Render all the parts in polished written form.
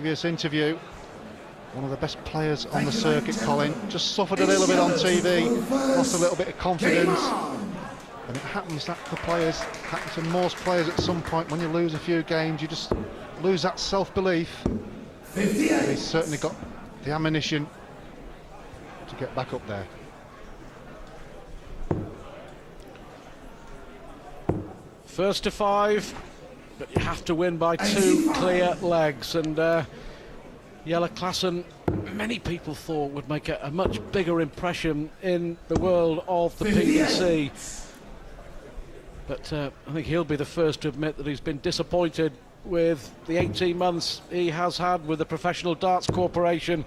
previous interview. One of the best players on the circuit, Colin. Just suffered a little bit on TV, lost a little bit of confidence. And it happens that the players, happens to most players at some point. When you lose a few games, you just lose that self-belief. He's certainly got the ammunition to get back up there. First to 5, but you have to win by 2 clear legs. And Klaasen, many people thought would make a much bigger impression in the world of the PDC. But I think he'll be the first to admit that he's been disappointed with the 18 months he has had with the Professional Darts Corporation.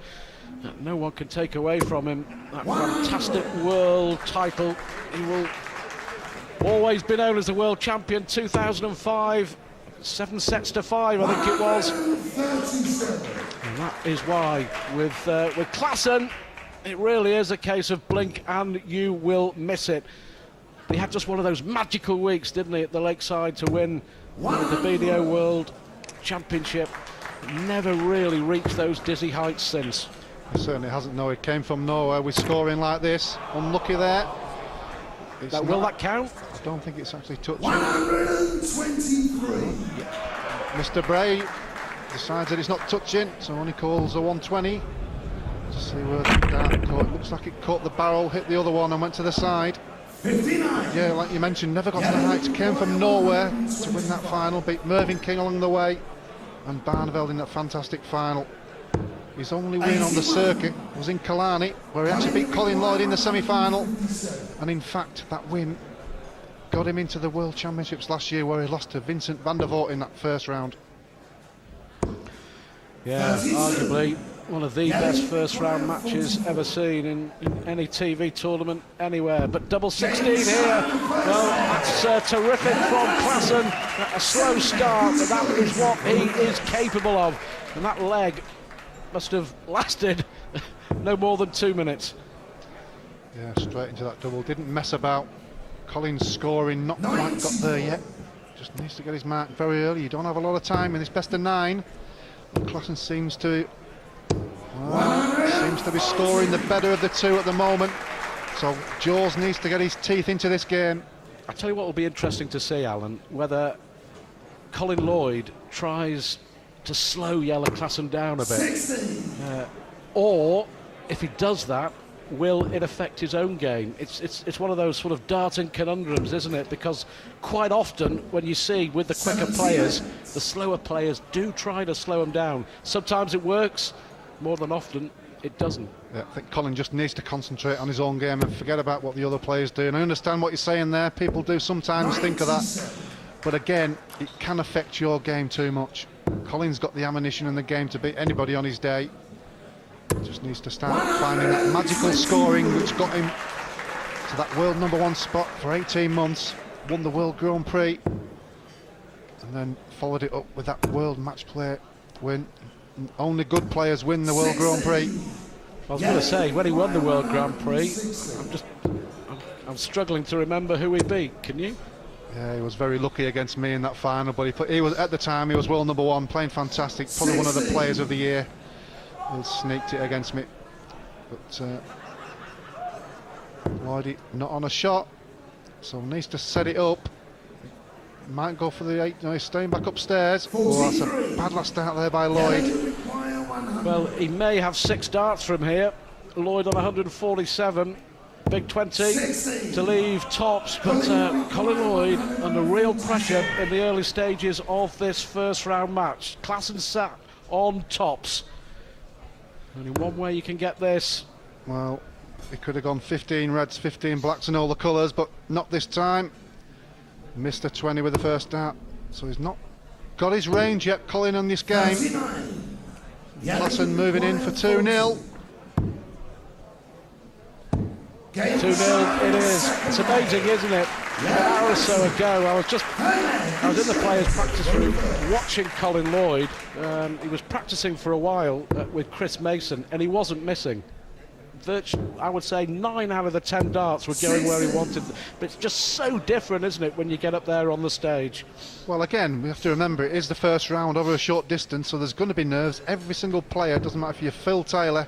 No one can take away from him that fantastic world title. He will always be known as the world champion. 2005, 7 sets to 5, I think it was. And that is why with Klaasen, it really is a case of blink and you will miss it. He had just one of those magical weeks, didn't he, at the Lakeside to win the BDO World Championship. Never really reached those dizzy heights since. He certainly hasn't. No, he came from nowhere with scoring like this. Unlucky there. Will that count? I don't think it's actually touched. 123. Mr. Bray decides that it's not touching, so only calls a 120. To see where the dart caught. It looks like it caught the barrel, hit the other one and went to the side. 59. Yeah, like you mentioned, never got to the heights, came from nowhere to win that final, beat Mervyn King along the way, and Barneveld in that fantastic final. His only win on the circuit was in Killarney, where he actually beat Colin Lloyd in the semi-final, and in fact that win got him into the World Championships last year, where he lost to Vincent van der Voort in that first round. Yeah, arguably one of the best first-round matches ever seen in any TV tournament anywhere. But double 16 here. Well, that's terrific from Klaasen. A slow start, but that is what he is capable of. And that leg must have lasted no more than 2 minutes. Yeah, straight into that double. Didn't mess about. Colin's scoring not quite got there yet. Just needs to get his mark very early. You don't have a lot of time in this best of 9. Klaasen seems to be scoring the better of the two at the moment. So Jaws needs to get his teeth into this game. I'll tell you what will be interesting to see, Alan, whether Colin Lloyd tries to slow Klaasen down a bit. Or, if he does that, will it affect his own game? It's one of those sort of darting conundrums, isn't it? Because quite often, when you see with the quicker players, the slower players do try to slow them down. Sometimes it works, more than often it doesn't. Yeah, I think Colin just needs to concentrate on his own game and forget about what the other players do. And I understand what you're saying there. People do sometimes think of that. But again, it can affect your game too much. Colin's got the ammunition in the game to beat anybody on his day. Just needs to start finding that magical scoring which got him to that world #1 spot for 18 months, won the World Grand Prix, and then followed it up with that World Match Play win. Only good players win the World Grand Prix. I was going to say, when he won the World Grand Prix, I'm struggling to remember who he beat. Can you? Yeah, he was very lucky against me in that final, but he was at the time he was world #1, playing fantastic, probably one of the players of the year. He sneaked it against me, but Lloyd not on a shot, so needs to set it up. Might go for the 8. No, he's staying back upstairs. Oh, that's a bad last start there by Lloyd. Well, he may have 6 darts from here. Lloyd on 147, big 20 to leave tops, but Colin Lloyd under real pressure in the early stages of this first round match. Klaasen sat on tops. Only one way you can get this. Well, he could have gone 15 reds, 15 blacks and all the colours, but not this time. Missed a 20 with the first dart, so he's not got his range yet, Colin, on this game. Klaasen moving in for 2-0. 2-0 it is. It's amazing, isn't it? An hour or so ago, I was in the players' practice room watching Colin Lloyd. He was practicing for a while with Chris Mason, and he wasn't missing. I would say 9 out of the 10 darts were going where he wanted. But it's just so different, isn't it, when you get up there on the stage? Well, again, we have to remember it is the first round over a short distance, so there's going to be nerves. Every single player, doesn't matter if you're Phil Taylor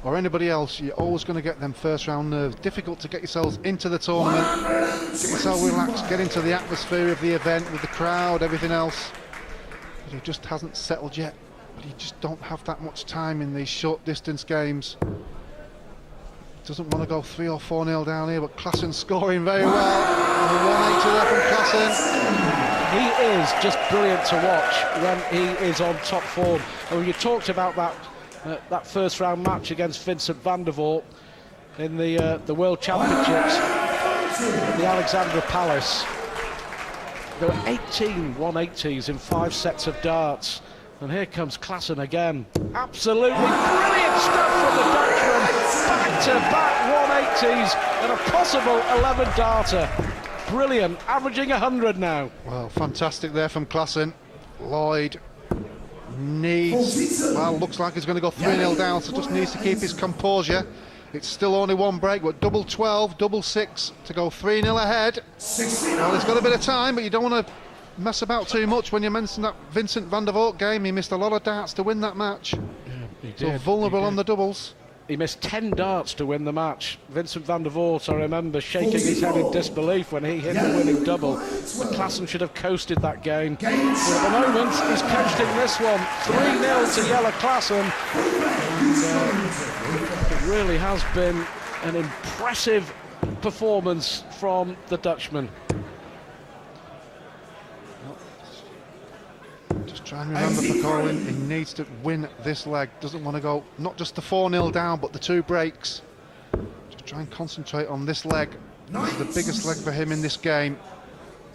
or anybody else, you're always going to get them first round nerves. Difficult to get yourselves into the tournament, get yourself relaxed, get into the atmosphere of the event with the crowd, everything else. But he just hasn't settled yet. But you just don't have that much time in these short distance games. Doesn't want to go 3 or 4-0 down here, but Klaasen scoring very well. 180 there from Klaasen. He is just brilliant to watch when he is on top form. And you talked about that first round match against Vincent van der Voort in the World Championships at the Alexandra Palace. There were 18 180s in 5 sets of darts. And here comes Klaasen again. Absolutely brilliant stuff from the Dutchman. Back-to-back 180s and a possible 11-darter. Brilliant, averaging 100 now. Well, fantastic there from Klaasen. Lloyd needs, well, looks like he's going to go 3-0 down, so just needs to keep his composure. It's still only one break, but double 12, double 6 to go 3-0 ahead. Well, he's got a bit of time, but you don't want to mess about too much when you mention that Vincent van der Voort game. He missed a lot of darts to win that match. Yeah, he so did. vulnerable on the doubles. He missed 10 darts to win the match. Vincent van der Voort, I remember, shaking his head in disbelief when he hit the winning double. But Klaasen should have coasted that game. But at the moment, he's coasting this one. 3-0 to Jelle Klaasen. And, it really has been an impressive performance from the Dutchman. Just try and remember for Colin, he needs to win this leg. Doesn't want to go not just the 4-0 down, but the 2 breaks. Just try and concentrate on this leg. This is the biggest leg for him in this game.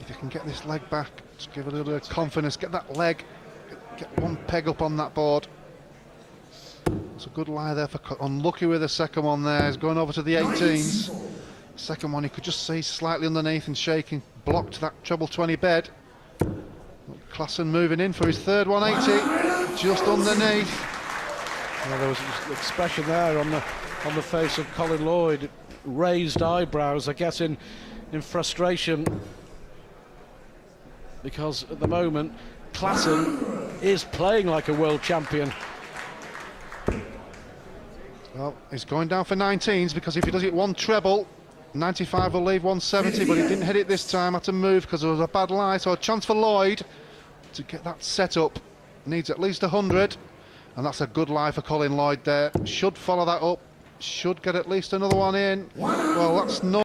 If you can get this leg back, just give it a little bit of confidence. Get that leg, get 1 peg up on that board. It's a good lie there for unlucky with the second one there. He's going over to the 18s. Second one, you could just see slightly underneath and shaking, blocked that treble 20 bed. Klaasen moving in for his third 180, just underneath. Well, there was an expression there on the face of Colin Lloyd, raised eyebrows, I guess in frustration, because at the moment Klaasen is playing like a world champion. Well, he's going down for 19s because if he does it 1 treble, 95 will leave 170, but he didn't hit it this time, had to move because there was a bad lie, so a chance for Lloyd to get that set up. Needs at least 100, and that's a good lie for Colin Lloyd there. Should follow that up, should get at least another one in. Well, that's no